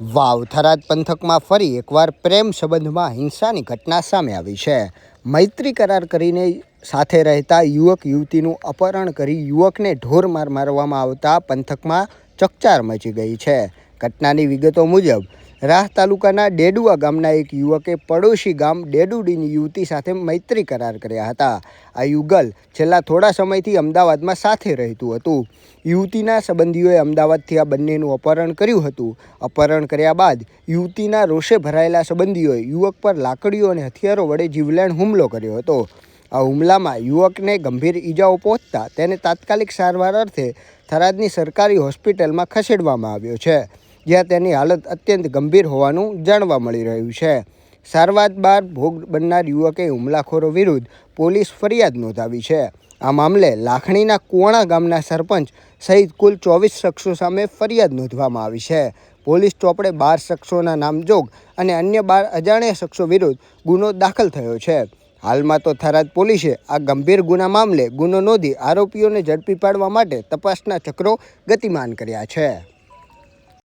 વાવ થરાદ પંથકમાં ફરી એકવાર પ્રેમ સંબંધમાં હિંસાની ઘટના સામે આવી છે। મૈત્રી કરાર કરીને સાથે રહેતા યુવક યુવતીનું અપહરણ કરી યુવકને ઢોર માર મારવામાં આવતા પંથકમાં ચકચાર મચી ગઈ છે। ઘટનાની વિગતો મુજબ રાહ તાલુકાના ડેડુઆ ગામના એક યુવકે પડોશી ગામ ડેડુડીની યુવતી સાથે મૈત્રી કરાર કર્યા હતા। આ યુગલ છેલ્લા થોડા સમયથી અમદાવાદમાં સાથે રહેતું હતું। યુવતીના સંબંધીઓએ અમદાવાદથી આ બંનેનું અપહરણ કર્યું હતું। અપહરણ કર્યા બાદ યુવતીના રોષે ભરાયેલા સંબંધીઓએ યુવક પર લાકડીઓ અને હથિયારો વડે જીવલેણ હુમલો કર્યો હતો। આ હુમલામાં યુવકને ગંભીર ઈજાઓ પહોંચતા તેને તાત્કાલિક સારવાર અર્થે થરાદની સરકારી હોસ્પિટલમાં ખસેડવામાં આવ્યો છે, જ્યાં તેની હાલત અત્યંત ગંભીર હોવાનું જાણવા મળી રહ્યું છે। સારવાર બાદ ભોગ બનનાર યુવકે હુમલાખોરો વિરુદ્ધ પોલીસ ફરિયાદ નોંધાવી છે। આ મામલે લાખણીના કુવાણા ગામના સરપંચ સહિત કુલ 24 શખ્સો સામે ફરિયાદ નોંધવામાં આવી છે। પોલીસ ચોપડે 12 શખ્સોના નામજોગ અને અન્ય 12 અજાણ્યા શખ્સો વિરુદ્ધ ગુનો દાખલ થયો છે। હાલમાં તો થરાદ પોલીસે આ ગંભીર ગુના મામલે ગુનો નોંધી આરોપીઓને ઝડપી પાડવા માટે તપાસના ચક્રો ગતિમાન કર્યા છે।